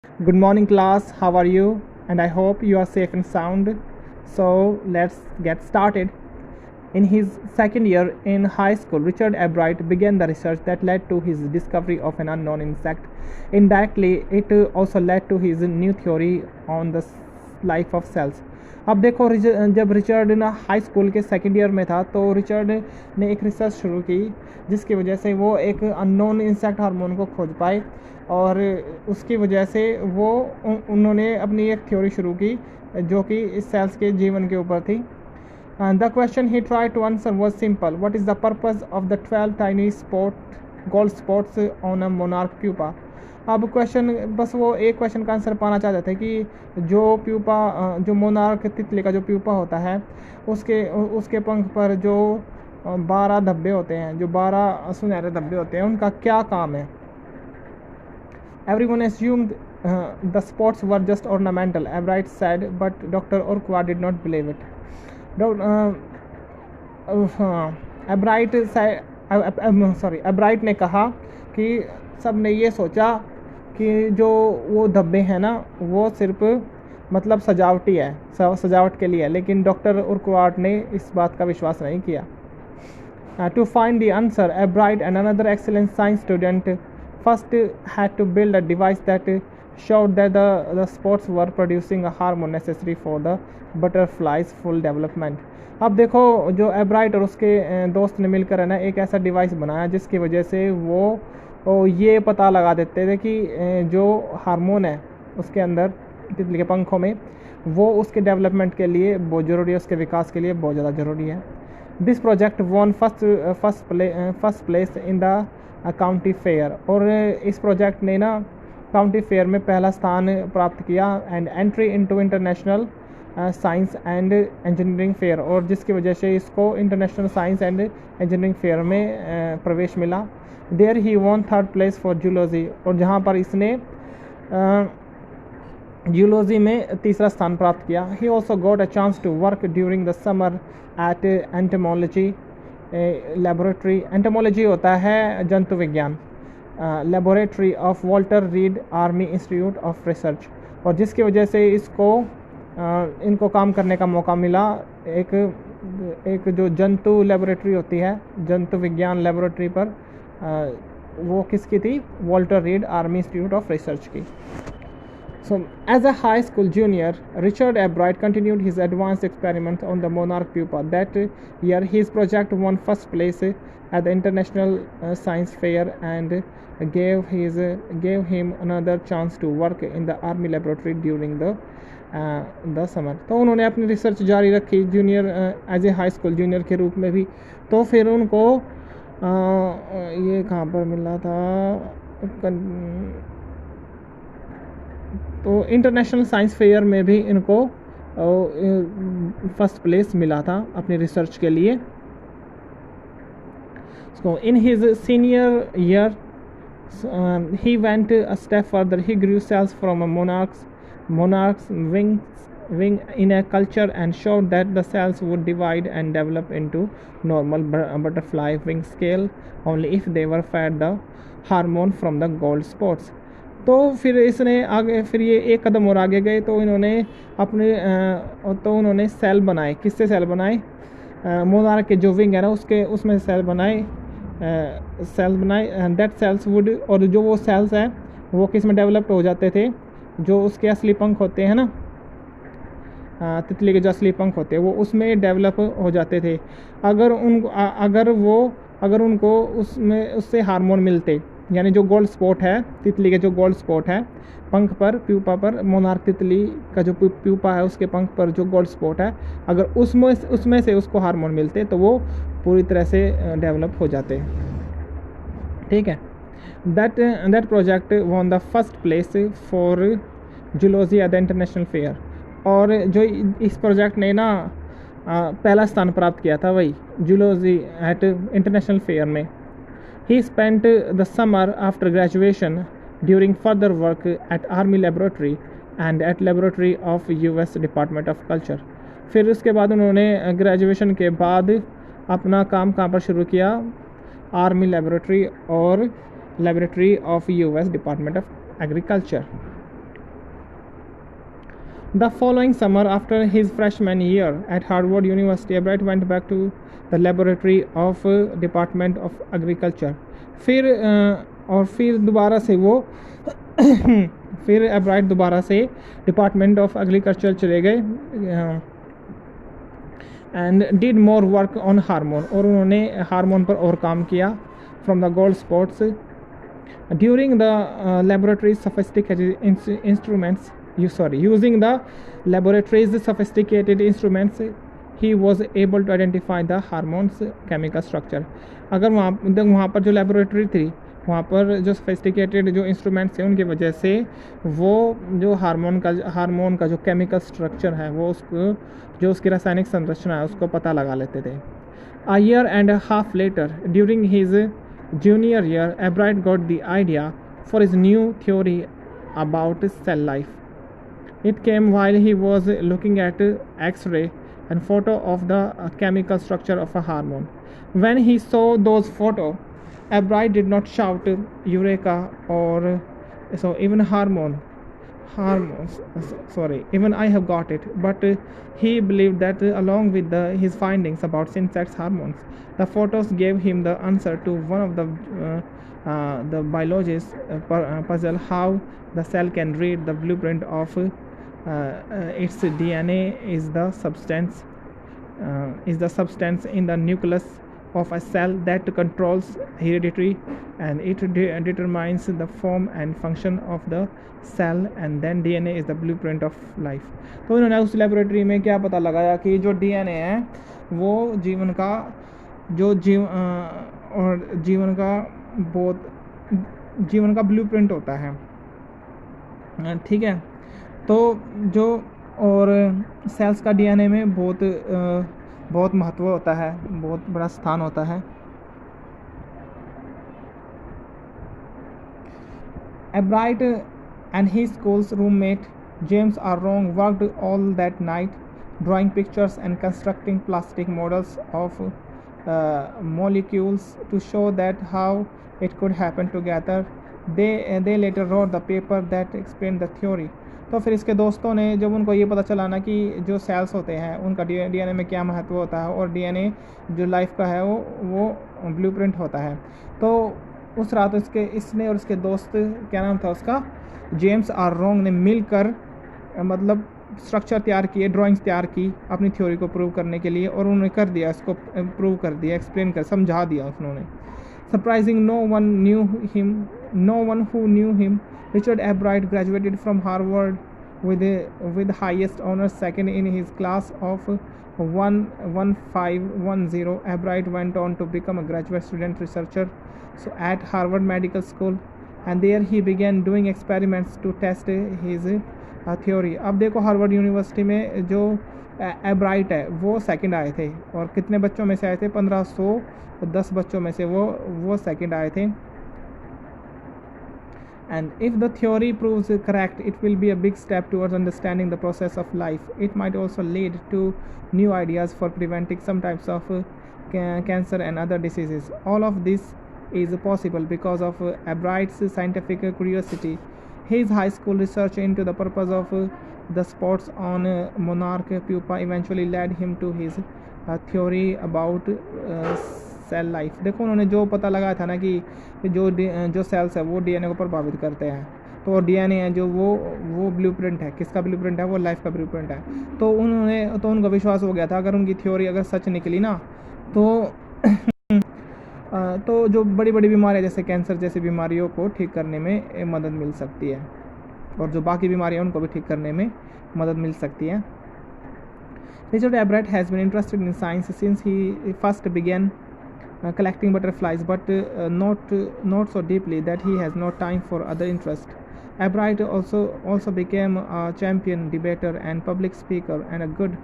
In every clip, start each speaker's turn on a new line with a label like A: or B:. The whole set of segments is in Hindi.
A: Good morning, class. How are you? And I hope you are safe and sound. So, let's get started. In his second year in high school, Richard Albright began the research that led to his discovery of an unknown insect. Indirectly, it also led to his new theory on the life of cells. अब देखो, जब रिचर्ड ना हाई स्कूल के सेकेंड ईयर में था तो रिचर्ड ने एक रिसर्च शुरू की जिसकी वजह से वो एक अननोन इंसेक्ट हार्मोन को खोज पाए और उसकी वजह से वो उन्होंने अपनी एक थ्योरी शुरू की जो कि इस सेल्स के जीवन के ऊपर थी. द क्वेश्चन ही try to answer was simple. What is the purpose of the 12 tiny gold spots on a monarch pupa. अब क्वेश्चन बस वो एक क्वेश्चन का आंसर पाना चाहते थे कि जो मोनार्क तितली का जो प्यूपा होता है उसके उसके पंख पर जो 12 धब्बे होते हैं, जो 12 सुनहरे धब्बे होते हैं, उनका क्या काम है. Everyone assumed the spots were just ornamental, Albright said, but Dr. Urquhart did not believe it. Albright ने कहा कि सब ने ये सोचा कि जो वो धब्बे हैं ना वो सिर्फ मतलब सजावटी है, सजावट के लिए है, लेकिन डॉक्टर उर्क्वार्ट ने इस बात का विश्वास नहीं किया. To find the answer, Albright and another excellent science student first had to build a device that showed that the spots were producing a hormone necessary for the butterfly's full development. अब देखो, जो एब्राइट और उसके दोस्त ने मिलकर है ना एक ऐसा डिवाइस बनाया जिसकी वजह से वो ये पता लगा देते थे कि जो हार्मोन है उसके अंदर तितली के पंखों में वो उसके डेवलपमेंट के लिए बहुत ज़रूरी है, उसके विकास के लिए बहुत ज़्यादा ज़रूरी है. This project won first place in the county fair. और इस प्रोजेक्ट ने ना काउंटी फेयर में पहला स्थान प्राप्त किया and entry into international science and engineering fair, और जिसकी वजह से इसको international science and engineering fair में प्रवेश मिला. There he won third place for zoology, और जहाँ पर इसने जूलॉजी में तीसरा स्थान प्राप्त किया. He also got a chance to work during the summer at entomology laboratory. Entomology होता है जंतु विज्ञान, laboratory of Walter Reed Army Institute of Research, और जिसकी वजह से इनको काम करने का मौका मिला. एक जो जंतु लेबोरेटरी होती है, जंतु विज्ञान लेबोरेटरी पर, वो किसकी थी? Walter Reed Army Institute of research की. So, as a high school junior, Richard Albright continued his advanced experiments on the monarch pupa. That year, his project won first place at the International Science Fair and gave him another chance to work in the Army laboratory during the summer. तो उन्होंने अपनी रिसर्च जारी रखी junior as a high school junior के रूप में भी. तो फिर उनको ये कहाँ पर मिला था? तो इंटरनेशनल साइंस फेयर में भी इनको फर्स्ट प्लेस मिला था अपनी रिसर्च के लिए. So in his senior year, he went a step further. He grew cells from a monarch's wing in a culture and showed that the cells would divide and develop into normal butterfly wing scale only if they were fed the hormone from the gold spots. तो फिर इसने आगे फिर ये एक कदम और आगे गए तो उन्होंने सेल बनाए. किससे सेल बनाए? मोनार्क के जो विंग है ना उसमें सेल बनाए. दैट सेल्स वुड, और जो वो सेल्स हैं वो किस में डेवलप हो जाते थे? जो उसके असली पंख होते हैं ना, तितली के जो असली पंख होते हैं वो उसमें डेवलप हो जाते थे. अगर उनको उससे हार्मोन मिलते, यानी जो गोल्ड स्पॉट है, तितली के जो गोल्ड स्पॉट है पंख पर, प्यूपा पर, मोनार्क तितली का जो प्यूपा है उसके पंख पर जो गोल्ड स्पॉट है, अगर उसमें से उसको हार्मोन मिलते तो वो पूरी तरह से डेवलप हो जाते. ठीक है. That project won the first place for zoology at the international fair. और जो इस प्रोजेक्ट ने ना पहला स्थान प्राप्त किया था वही जूलॉजी एट इंटरनेशनल फेयर में. He spent the summer after graduation during further work at Army Laboratory and at Laboratory of US Department of Culture. फिर उसके बाद उन्होंने ग्रेजुएशन के बाद अपना काम कहाँ पर शुरू किया? आर्मी लेबोरेटरी और laboratory of US department of agriculture. The following summer, after his freshman year at Harvard University, Albright went back to the laboratory of Department of Agriculture. फिर दोबारा से वो फिर एब्राइट दोबारा से डिपार्टमेंट ऑफ एग्रीकल्चर चले गए and did more work on hormone, और उन्होंने हार्मोन पर और काम किया from the gold spots during the laboratory sophisticated instruments. Using the laboratory's sophisticated instruments, he was able to identify the hormones chemical structure. अगर वहाँ पर जो लेबोरेटरी थी, वहाँ पर जो सोफिस्टिकेटेड जो इंस्ट्रूमेंट्स थे, उनकी वजह से वो जो हार्मोन का जो केमिकल स्ट्रक्चर है, वो उसको जो उसकी रासायनिक संरचना है उसको पता लगा लेते थे. A year and a half later, during his junior year, Albright got the idea for his new theory about cell life. It came while he was looking at X-ray and photo of the chemical structure of a hormone. When he saw those photos, Albright did not shout "Eureka!" or so even hormones. Even I have got it. But he believed that along with his findings about insects hormones, the photos gave him the answer to one of the biologist's puzzle: how the cell can read the blueprint of its DNA is the substance in the nucleus of a cell that controls heredity, and it determines the form and function of the cell, and then DNA is the blueprint of life. तो इन्होंने उस लेबोरेटरी में क्या पता लगाया कि जो DNA है वो जीवन का जीवन का ब्लूप्रिंट होता है. ठीक है. तो जो और सेल्स का DNA में बहुत महत्व होता है, बहुत बड़ा स्थान होता है. Albright and his school's roommate James R. Wrong worked all that night drawing pictures and constructing plastic models of molecules to show that how it could happen together. They later wrote the paper that explained the theory. तो फिर इसके दोस्तों ने जब उनको ये पता चला ना कि जो सेल्स होते हैं उनका DNA में क्या महत्व होता है और DNA जो लाइफ का है वो ब्लूप्रिंट होता है, तो उस रात इसने और इसके दोस्त, क्या नाम था उसका, जेम्स आर रॉन्ग ने मिलकर मतलब स्ट्रक्चर तैयार किए, ड्राइंग्स तैयार की अपनी थ्योरी को प्रूव करने के लिए, और उन्होंने कर दिया, इसको प्रूव कर दिया, एक्सप्लेन कर समझा दिया उन्होंने. Surprising no one who knew him, Richard Albright graduated from Harvard with highest honors, second in his class of 1510. Albright went on to become a graduate student researcher at Harvard Medical School, and there he began doing experiments to test his theory. अब देखो हार्वर्ड यूनिवर्सिटी में जो एब्राइट है वो सेकंड आए थे, और कितने बच्चों में से आए थे? 1510 बच्चों में से वो सेकंड आए थे. And if the theory proves correct, it will be a big step towards understanding the process of life. It might also lead to new ideas for preventing some types of cancer and other diseases. All of this is possible because of Albright's scientific curiosity. His high school research into the purpose of the spots on monarch pupa eventually led him to his theory about cell life. देखो उन्होंने जो पता लगाया था ना कि जो सेल्स है वो DNA को प्रभावित करते हैं, तो DNA है जो वो ब्लूप्रिंट है. किसका ब्लूप्रिंट है? वो लाइफ का ब्लूप्रिंट है. तो उनको विश्वास हो गया था अगर उनकी थ्योरी अगर सच निकली ना तो तो जो बड़ी बड़ी बीमारियाँ जैसे कैंसर जैसी बीमारियों को ठीक करने में मदद मिल सकती है, और जो बाकी बीमारियाँ उनको भी ठीक करने में मदद मिल सकती है. Richard Albright has been interested in science since he first began collecting butterflies, but not so deeply that he has no time for other interests. Albright also became a champion debater and public speaker, and a good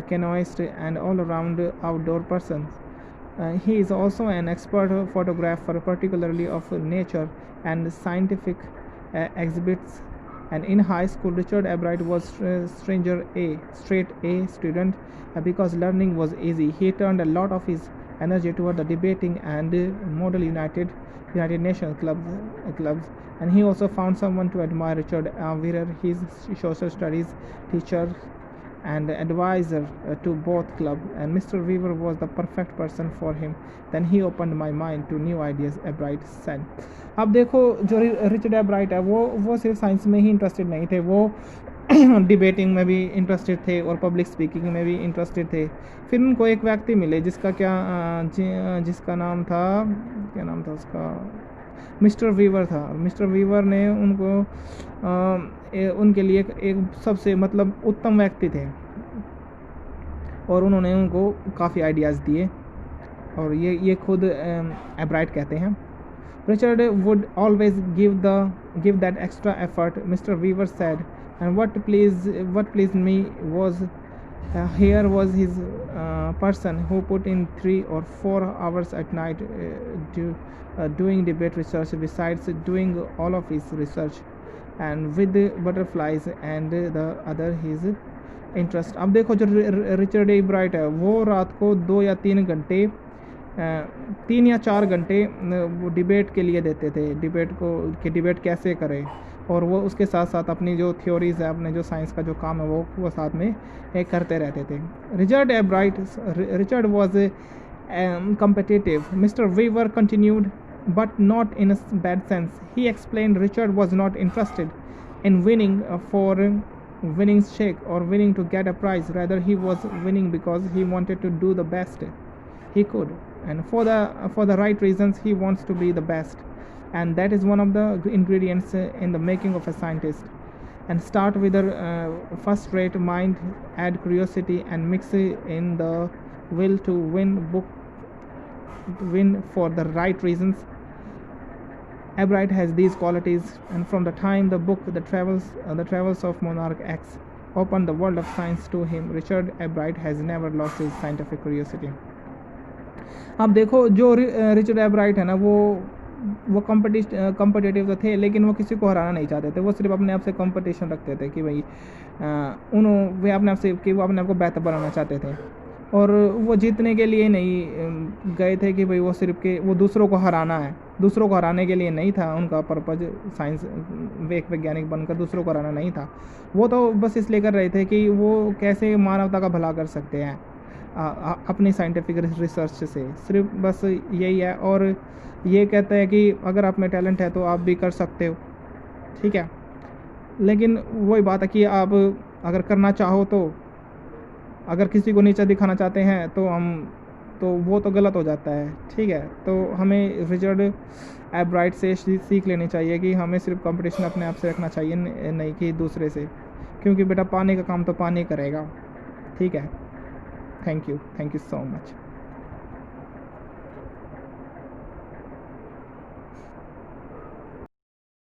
A: canoeist and all-around outdoor person. He is also an expert photographer, particularly of nature and scientific exhibits. And in high school, Richard Albright was straight A student because learning was easy. He turned a lot of his energy toward the debating and Model United United Nations clubs. And he also found someone to admire, Richard Weir, his social studies teacher and advisor to both club, and Mr. Weaver was the perfect person for him. Then he opened my mind to new ideas, Albright said. अब देखो जो रिचर्ड एब्राइट है वो सिर्फ साइंस में ही इंटरेस्टेड नहीं थे, वो डिबेटिंग में भी इंटरेस्टेड थे और पब्लिक स्पीकिंग में भी इंटरेस्टेड थे। फिर उनको एक व्यक्ति मिले जिसका जिसका नाम था, क्या नाम था उसका, मिस्टर वीवर था। मिस्टर वीवर ने उनको उनके लिए एक सबसे मतलब उत्तम व्यक्ति थे और उन्होंने उनको काफ़ी आइडियाज़ दिए, और ये खुद एब्राइट कहते हैं। Richard would always give that extra effort, Mr. Weaver said, and what pleased me was here was his person who put in 3 or 4 hours at night doing debate research, besides doing all of his research and with the butterflies and the other his interest। अब देखो जो रिचर्ड एब्राइट है वो रात को 2 या 3 घंटे 3 या 4 घंटे वो डिबेट के लिए देते थे, डिबेट कैसे करें, और वो उसके साथ साथ अपनी जो थ्योरीज़ है, अपने जो साइंस का जो काम है वो साथ में करते रहते थे। Richard was competitive, Mr. Weaver continued, but not in a bad sense. He explained Richard was not interested in winning for winning's sake or winning to get a prize. Rather, he was winning because he wanted to do the best he could, and for the right reasons. He wants to be the best, and that is one of the ingredients in the making of a scientist. And start with a first-rate mind, add curiosity, and mix in the will to win for the right reasons. Albright has these qualities, and from the time the book The Travels of Monarch X opened the world of science to him, Richard Albright has never lost his scientific curiosity. अब देखो जो रिचर्ड एब्राइट है ना वो कॉम्पिटिटिव तो थे, लेकिन वो किसी को हराना नहीं चाहते थे। वो सिर्फ अपने आप से कंपटीशन रखते थे कि भाई वे अपने आप से कि वो अपने आप को बेहतर बनाना चाहते थे, और वो जीतने के लिए नहीं गए थे कि भाई वो सिर्फ कि वो दूसरों को हराना है। दूसरों को हराने के लिए नहीं था उनका पर्पज, साइंस एक वैज्ञानिक बनकर दूसरों को हराना नहीं था। वो तो बस इसलिए कर रहे थे कि वो कैसे मानवता का भला कर सकते हैं अपनी साइंटिफिक रिसर्च से, सिर्फ बस यही है। और ये कहता है कि अगर आप में टैलेंट है तो आप भी कर सकते हो, ठीक है। लेकिन वही बात है कि आप अगर करना चाहो तो, अगर किसी को नीचा दिखाना चाहते हैं तो वो तो गलत हो जाता है, ठीक है। तो हमें रिचर्ड एब्राइट से सीख लेनी चाहिए कि हमें सिर्फ कंपटीशन अपने आप से रखना चाहिए, नहीं कि दूसरे से, क्योंकि बेटा पाने का काम तो पानी करेगा, ठीक है। Thank you so much.